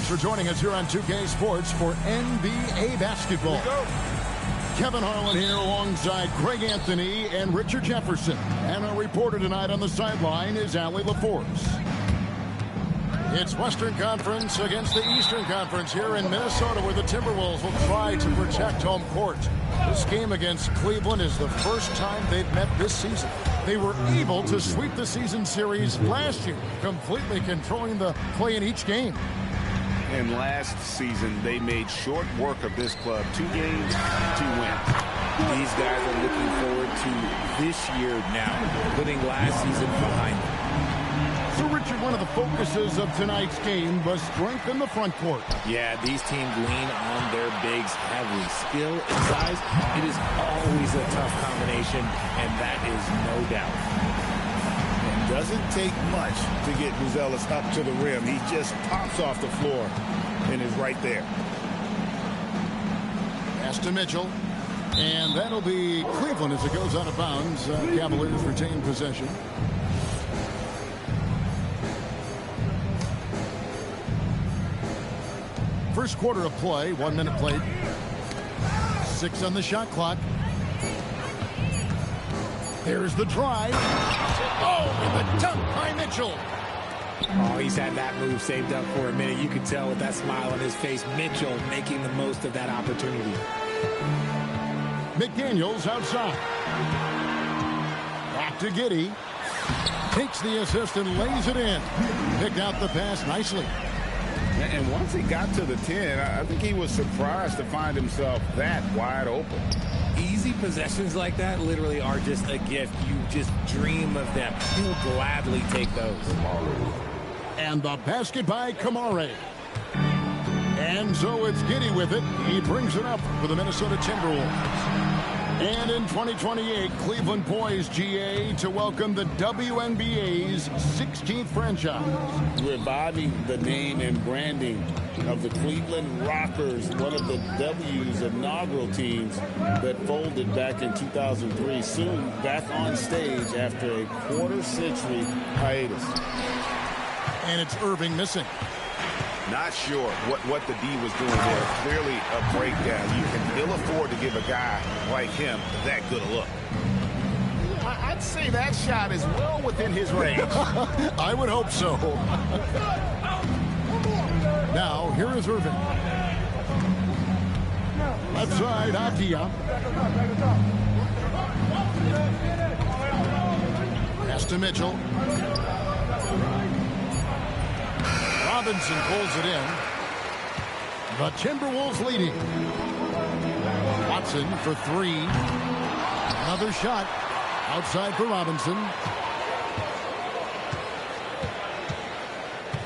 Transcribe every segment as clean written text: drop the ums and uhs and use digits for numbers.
for joining us here on 2K Sports for NBA basketball. Kevin Harlan here alongside Greg Anthony and Richard Jefferson. And our reporter tonight on the sideline is Allie LaForce. It's Western Conference against the Eastern Conference here in Minnesota, where the Timberwolves will try to protect home court. This game against Cleveland is the first time they've met this season. They were able to sweep the season series last year, completely controlling the play in each game. And last season, they made short work of this club. 2 games, 2 wins. These guys are looking forward to this year now, putting last season behind them. So, Richard, one of the focuses of tonight's game was strength in the front court. Yeah, these teams lean on their bigs heavily. Skill and size, it is always a tough combination, and that is no doubt. It doesn't take much to get Buzelis up to the rim. He just pops off the floor and is right there. Pass to Mitchell. And that'll be Cleveland as it goes out of bounds. Cavaliers retain possession. First quarter of play, 1 minute played. 6 on the shot clock. There's the drive. Oh, and the dunk by Mitchell. Oh, he's had that move saved up for a minute. You could tell with that smile on his face, Mitchell making the most of that opportunity. McDaniels outside. Back to Giddey. Takes the assist and lays it in. Picked out the pass nicely. And once he got to the 10, I think he was surprised to find himself that wide open. Easy possessions like that literally are just a gift. You just dream of them. He'll gladly take those. And the basket by Kamare. And so it's Giddey with it. He brings it up for the Minnesota Timberwolves. And in 2028, Cleveland poised, GA, to welcome the WNBA's 16th franchise. Reviving the name and branding of the Cleveland Rockers, one of the W's inaugural teams that folded back in 2003, soon back on stage after a quarter-century hiatus. And it's Irving missing. Not sure what the D was doing there. Clearly a breakdown. You can ill afford to give a guy like him that good a look. I'd say that shot is well within his range. I would hope so. Now, here is Irving. Left side, Atia. Pass to Mitchell. Robinson pulls it in. The Timberwolves leading. Watson for 3. Another shot outside for Robinson.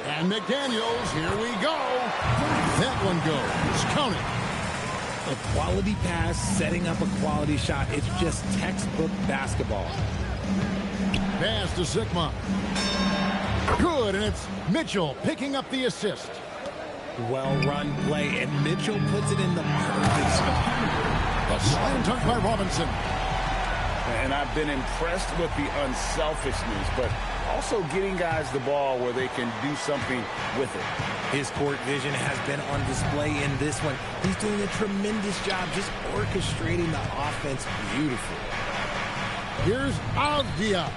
And McDaniels, here we go. That one goes. Count it. A quality pass, setting up a quality shot. It's just textbook basketball. Pass to Sigma. Good, and it's Mitchell picking up the assist. Well-run play, and Mitchell puts it in the perfect spot. A slam dunk by Robinson. And I've been impressed with the unselfishness, but also getting guys the ball where they can do something with it. His court vision has been on display in this one. He's doing a tremendous job just orchestrating the offense beautifully. Here's Avdia.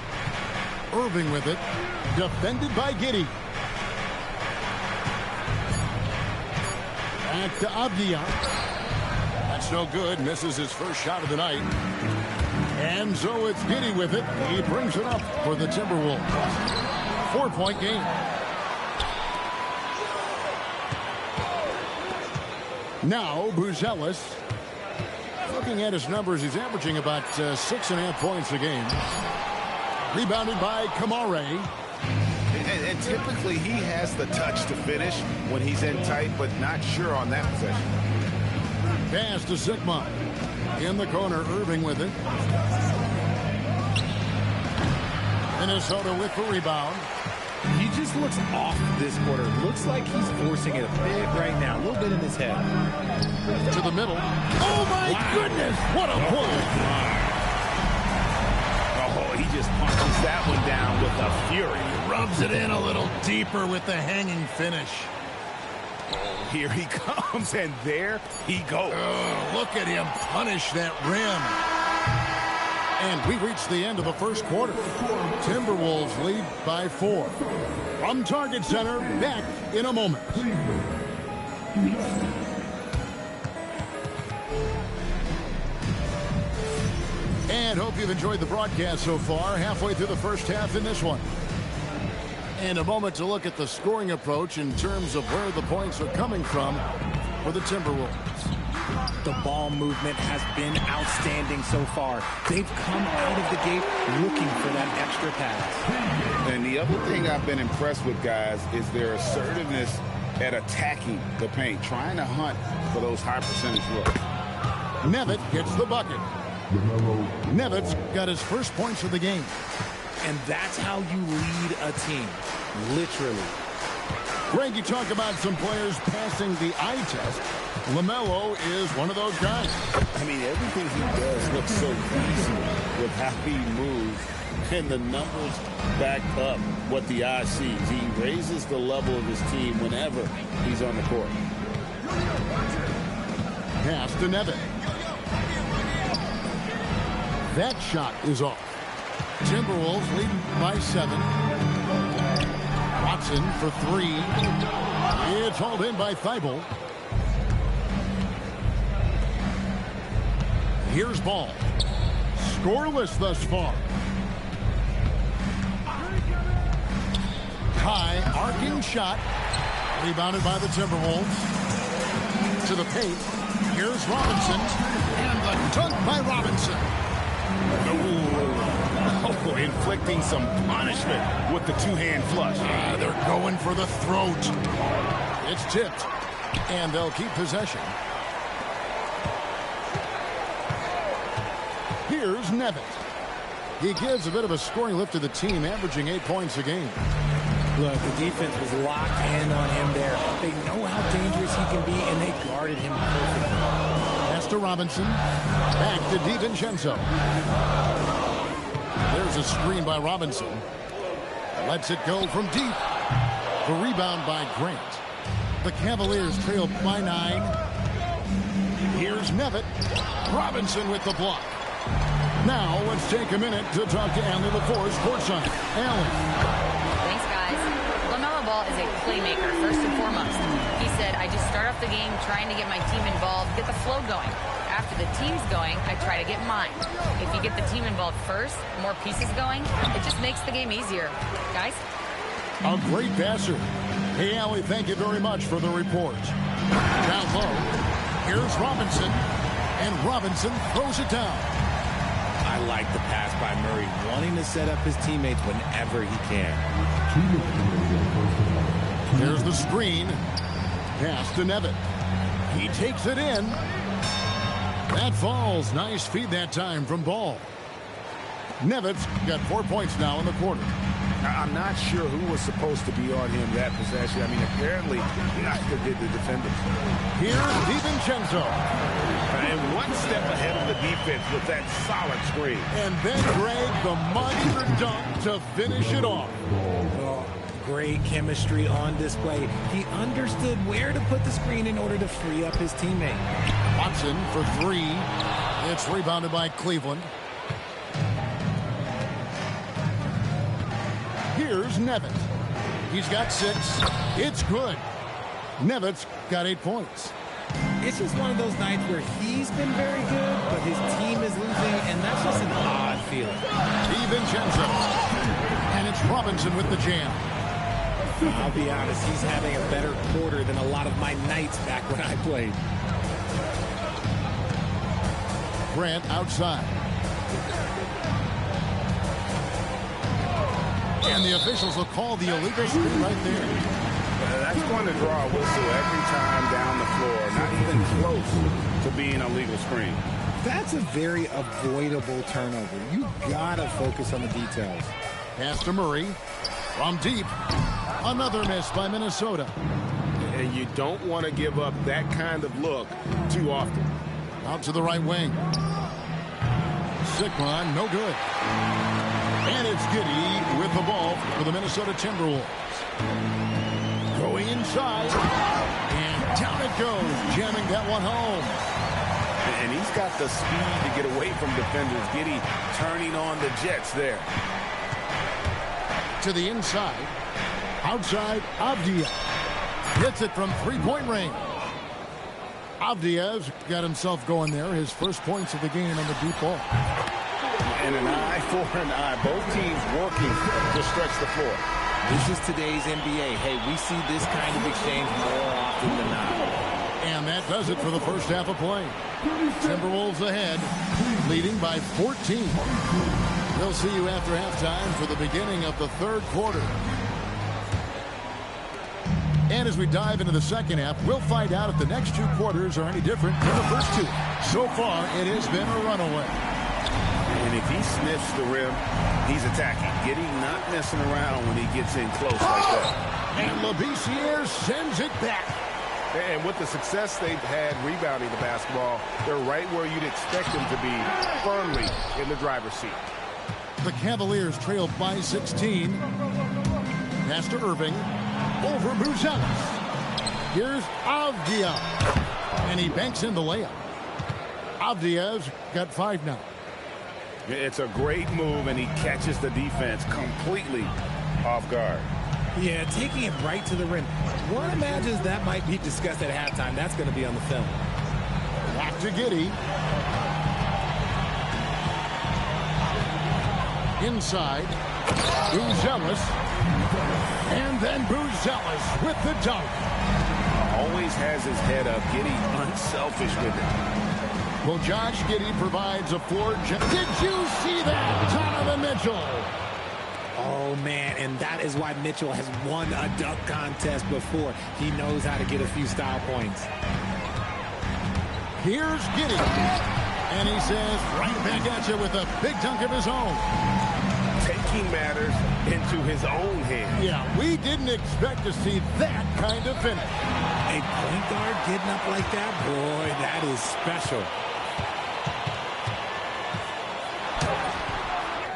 Irving with it. Defended by Giddey. Back to Avdia. That's no good. Misses his first shot of the night. And so it's Giddey with it. He brings it up for the Timberwolves. 4-point game. Now, Buzelis. Looking at his numbers, he's averaging about 6.5 points a game. Rebounded by Kamare. And typically he has the touch to finish when he's in tight, but not sure on that possession. Pass to Sigma. In the corner, Irving with it. Minnesota with the rebound. He just looks off this quarter. Looks like he's forcing it a bit right now. A little bit in his head. To the middle. Oh, my goodness. What a pull. Oh, he just punches that one down with a fury. Rubs it in a little deeper with the hanging finish. Here he comes, and there he goes. Look at him punish that rim. And we reached the end of the first quarter. Timberwolves lead by 4. From Target Center, back in a moment. And hope you've enjoyed the broadcast so far. Halfway through the first half in this one. And a moment to look at the scoring approach in terms of where the points are coming from for the Timberwolves. The ball movement has been outstanding so far. They've come out of the gate looking for that extra pass. And the other thing I've been impressed with, guys, is their assertiveness at attacking the paint, trying to hunt for those high percentage looks. Nevitt gets the bucket. Nevitt's got his first points of the game. And that's how you lead a team, literally. Greg, you talk about some players passing the eye test. LaMelo is one of those guys. I mean, everything he does looks so easy with how he moves, and the numbers back up what the eye sees. He raises the level of his team whenever he's on the court. Pass to Nevitt. That shot is off. Timberwolves leading by 7. Watson for 3. It's hauled in by Thibault. Here's Ball. Scoreless thus far. High arcing shot. Rebounded by the Timberwolves. To the paint. Here's Robinson. And the dunk by Robinson. Oh, inflicting some punishment with the two-hand flush. They're going for the throat. It's tipped. And they'll keep possession. Here's Nevitt. He gives a bit of a scoring lift to the team, averaging 8 points a game. Look, the defense was locked in on him there. They know how dangerous he can be, and they guarded him perfectly. Pass to Robinson. Back to DiVincenzo. There's a screen by Robinson. Lets it go from deep. The rebound by Grant. The Cavaliers trail by 9. Here's Nevitt. Robinson with the block. Now let's take a minute to talk to Allie LaForce courtside. Allie. Thanks, guys. LaMelo Ball is a playmaker, first and foremost. He said, I just start off the game trying to get my team involved, get the flow going. After the team's going, I try to get mine. If you get the team involved first, more pieces going, it just makes the game easier. Guys? A great passer. Hey, Allie, thank you very much for the report. Down low. Here's Robinson. And Robinson throws it down. I like the pass by Murray, wanting to set up his teammates whenever he can. There's the screen. Pass to Nevitt. He takes it in. That falls. Nice feed that time from Ball. Nevitt's got 4 points now in the quarter. I'm not sure who was supposed to be on him that possession. I mean, apparently, neither did the defenders. Here's DiVincenzo. And one step ahead of the defense with that solid screen. And then Greg, the monster dunk to finish it off. Oh, great chemistry on display. He understood where to put the screen in order to free up his teammate. Watson for 3. It's rebounded by Cleveland. Here's Nevitt. He's got 6. It's good. Nevitt's got 8 points. It's just one of those nights where he's been very good, but his team is losing, and that's just an odd feeling. DiVincenzo. And it's Robinson with the jam. I'll be honest, he's having a better quarter than a lot of my nights back when I played. Grant outside. And the officials will call the illegal screen right there. That's going to draw a whistle every time down the floor. Not even close to being a legal screen. That's a very avoidable turnover. You gotta focus on the details. Pass to Murray. From deep. Another miss by Minnesota. And you don't want to give up that kind of look too often. Out to the right wing. Sigma, no good. And it's Giddey with the ball for the Minnesota Timberwolves. Going inside. Down it goes, jamming that one home. And he's got the speed to get away from defenders. Giddey turning on the Jets there. To the inside. Outside, Avdia. Hits it from three-point range. Avdia's got himself going there. His first points of the game on the deep ball. And an eye for an eye. Both teams working to stretch the floor. This is today's NBA. Hey, we see this kind of exchange more often than not. And that does it for the first half of play. Timberwolves ahead, leading by 14. We'll see you after halftime for the beginning of the third quarter. And as we dive into the second half, we'll find out if the next two quarters are any different than the first two. So far, it has been a runaway. And if he sniffs the rim, he's attacking. Giddey not messing around when he gets in close like that. And Labissiere sends it back. And with the success they've had rebounding the basketball, they're right where you'd expect them to be, firmly in the driver's seat. The Cavaliers trail by 16. Pass to Irving. Over Buzelis. Here's Avdia. And he banks in the layup. Avdia's got 5 now. It's a great move, and he catches the defense completely off guard. Yeah, taking it right to the rim. One imagines that might be discussed at halftime. That's going to be on the film. Back to Giddey. Inside. Buzelis. And then Buzelis with the dunk. Always has his head up. Giddey unselfish with it. Well, Josh Giddey provides a floor. Did you see that? Donovan Mitchell. Oh, man, and that is why Mitchell has won a dunk contest before. He knows how to get a few style points. Here's Giddey. And he says, right back at you with a big dunk of his own. Taking matters into his own hands. Yeah, we didn't expect to see that kind of finish. A point guard getting up like that, boy, that is special.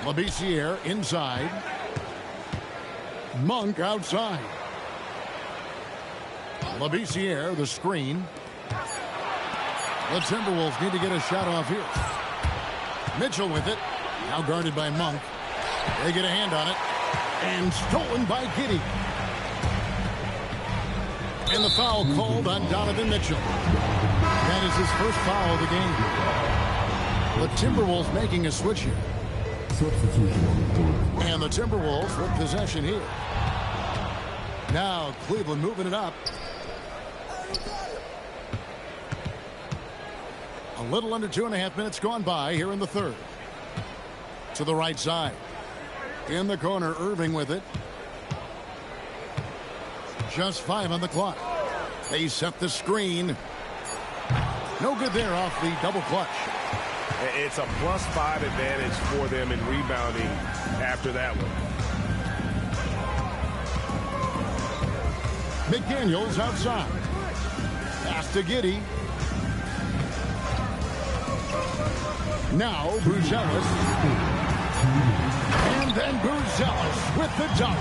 Labissiere inside. Monk outside. Labissiere, the screen. The Timberwolves need to get a shot off here. Mitchell with it. Now guarded by Monk. They get a hand on it. And stolen by Giddey. And the foul called on Donovan Mitchell. That is his first foul of the game. The Timberwolves making a switch here. And the Timberwolves with possession here. Now Cleveland moving it up. A little under 2.5 minutes gone by here in the third. To the right side. In the corner, Irving with it. Just 5 on the clock. They set the screen. No good there off the double clutch. It's a +5 advantage for them in rebounding after that one. McDaniels outside. Pass to Giddey. Now Buzelis. And then Buzelis with the dunk.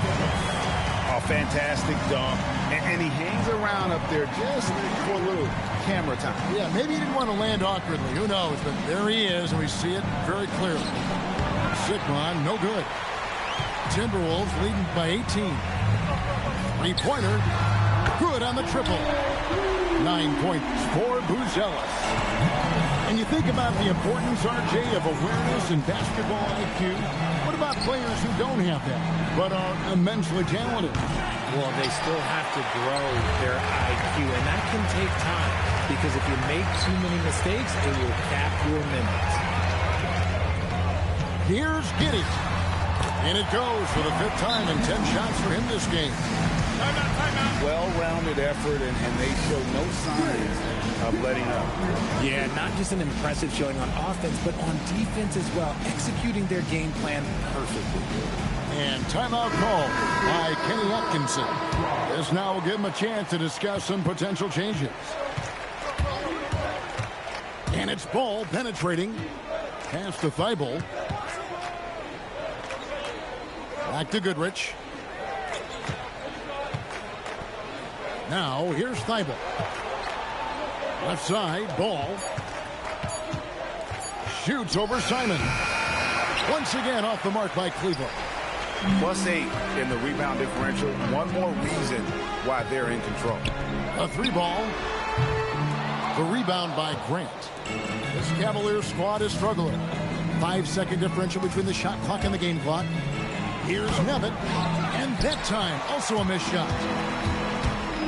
A fantastic dunk. And he hangs around up there just for a little camera time. Yeah, maybe he didn't want to land awkwardly. Who knows? But there he is, and we see it very clearly. Sigmon, no good. Timberwolves leading by 18. Three-pointer, good on the triple. 9 points for Buzelis. And you think about the importance, RJ, of awareness and basketball IQ. What about players who don't have that, but are immensely talented? Well, they still have to grow their IQ, and that can take time, because if you make too many mistakes, it will cap your minutes. Here's Giddey. And it goes for the 5th time and 10 shots for him this game. Timeout. Well-rounded effort, and they show no signs of letting up. Yeah, not just an impressive showing on offense, but on defense as well, executing their game plan perfectly. And timeout called by Kenny Atkinson. This now will give him a chance to discuss some potential changes. And it's Ball penetrating. Pass to Thibault. Back to Goodrich. Now, here's Thibault. Left side, Ball. Shoots over Simon. Once again off the mark by Cleveland. +8 in the rebound differential. One more reason why they're in control. A 3-ball. The rebound by Grant. This Cavaliers squad is struggling. 5-second differential between the shot clock and the game clock. Here's Nevitt. And that time, also a missed shot.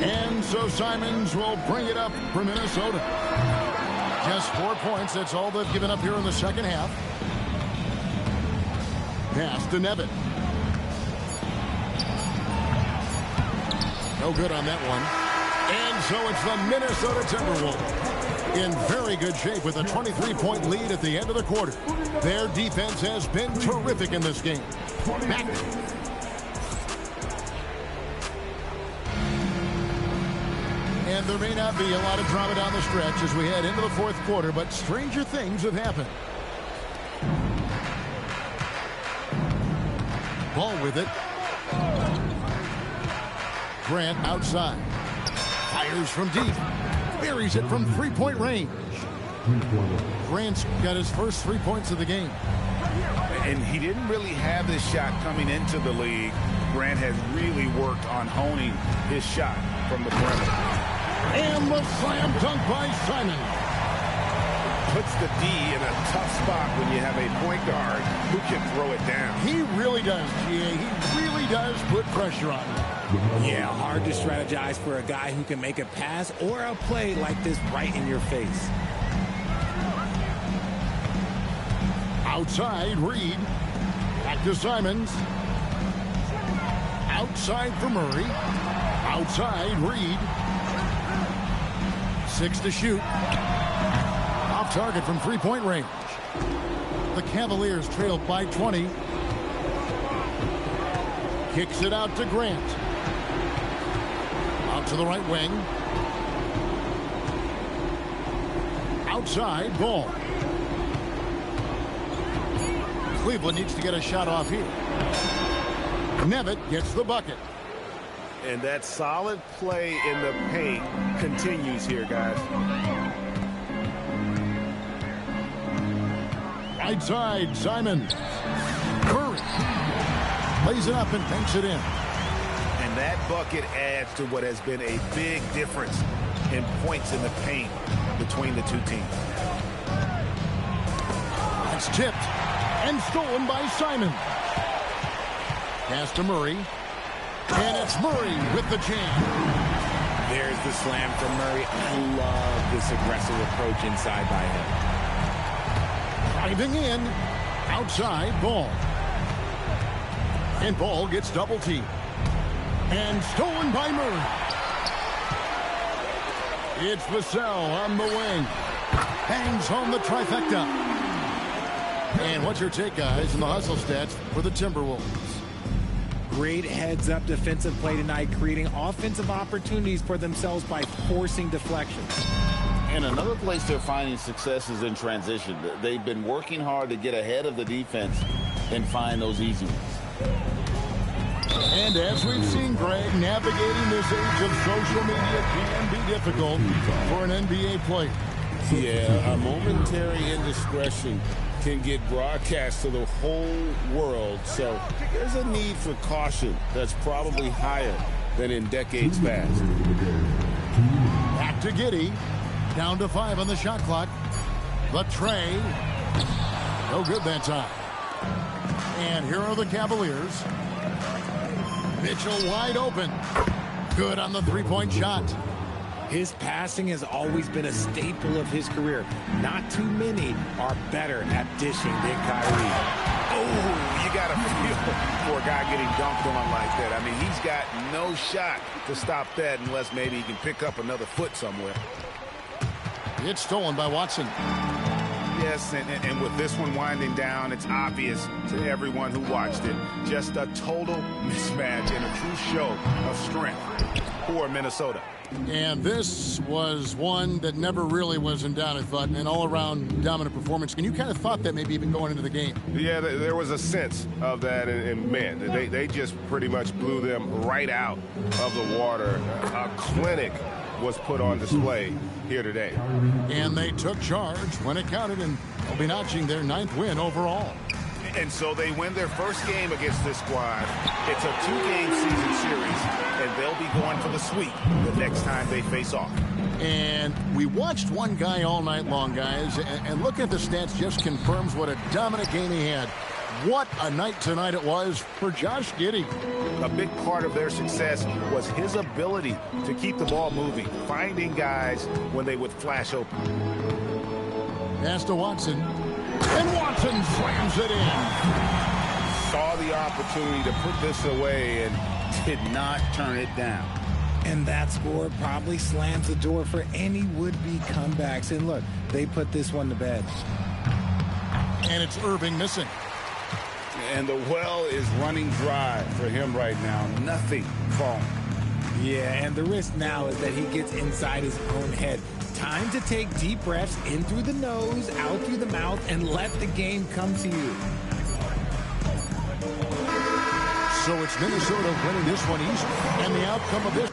And so Simons will bring it up for Minnesota. Just 4 points. That's all they've given up here in the second half. Pass to Nevitt. No good on that one. And so it's the Minnesota Timberwolves in very good shape with a 23-point lead at the end of the quarter. Their defense has been terrific in this game. Back. And there may not be a lot of drama down the stretch as we head into the fourth quarter, but stranger things have happened. Ball with it. Grant outside. Fires from deep. Buries it from three-point range. Grant's got his first 3 points of the game. And he didn't really have this shot coming into the league. Grant has really worked on honing his shot from the perimeter. And the slam dunk by Simon. Puts the D in a tough spot when you have a point guard who can throw it down. He really does, GA. He really does put pressure on him. Yeah, hard to strategize for a guy who can make a pass or a play like this right in your face. Outside, Reed. Back to Simons. Outside for Murray. Outside, Reed. 6 to shoot. Off target from three-point range. The Cavaliers trail by 20. Kicks it out to Grant. Out to the right wing. Outside, Ball. Cleveland needs to get a shot off here. Nevitt gets the bucket. And that solid play in the paint continues here, guys. Right side, Simon. Curry lays it up and banks it in. And that bucket adds to what has been a big difference in points in the paint between the two teams. It's tipped and stolen by Simon. Pass to Murray. And it's Murray with the jam. There's the slam from Murray. I love this aggressive approach inside by him. Driving in. Outside, Ball. And Ball gets double teamed. And stolen by Murray. It's Vassell on the wing. Hangs home the trifecta. And what's your take, guys, in the hustle stats for the Timberwolves? Great heads-up defensive play tonight, creating offensive opportunities for themselves by forcing deflections. And another place they're finding success is in transition. They've been working hard to get ahead of the defense and find those easy ones. And as we've seen, Greg, navigating this age of social media can be difficult for an NBA player. Yeah, a momentary indiscretion can get broadcast to the whole world. So there's a need for caution that's probably higher than in decades past. Back to Giddey. Down to 5 on the shot clock. The tray. No good that time. And here are the Cavaliers. Mitchell wide open. Good on the three-point shot. His passing has always been a staple of his career. Not too many are better at dishing than Kyrie. Oh, you got to feel for a guy getting dunked on like that. I mean, he's got no shot to stop that unless maybe he can pick up another foot somewhere. It's stolen by Watson. Yes, and with this one winding down, it's obvious to everyone who watched it. Just a total mismatch and a true show of strength for Minnesota. And this was one that never really was in doubt, I thought, an all-around dominant performance. And you kind of thought that maybe even going into the game. Yeah, there was a sense of that, and man, they just pretty much blew them right out of the water. A clinic was put on display here today. And they took charge when it counted, and they'll be notching their 9th win overall. And so they win their first game against this squad. It's a 2-game season series, and they'll be going for the sweep the next time they face off. And we watched one guy all night long, guys, and look at the stats just confirms what a dominant game he had. What a night tonight it was for Josh Giddey. A big part of their success was his ability to keep the ball moving, finding guys when they would flash open. Pass to Watson. And Watson slams it in. Saw the opportunity to put this away and did not turn it down. And that score probably slams the door for any would-be comebacks. And look, they put this one to bed. And it's Irving missing. And the well is running dry for him right now. Nothing falling. Yeah, and the risk now is that he gets inside his own head. Time to take deep breaths in through the nose, out through the mouth, and let the game come to you. So it's Minnesota winning this one easy. And the outcome of this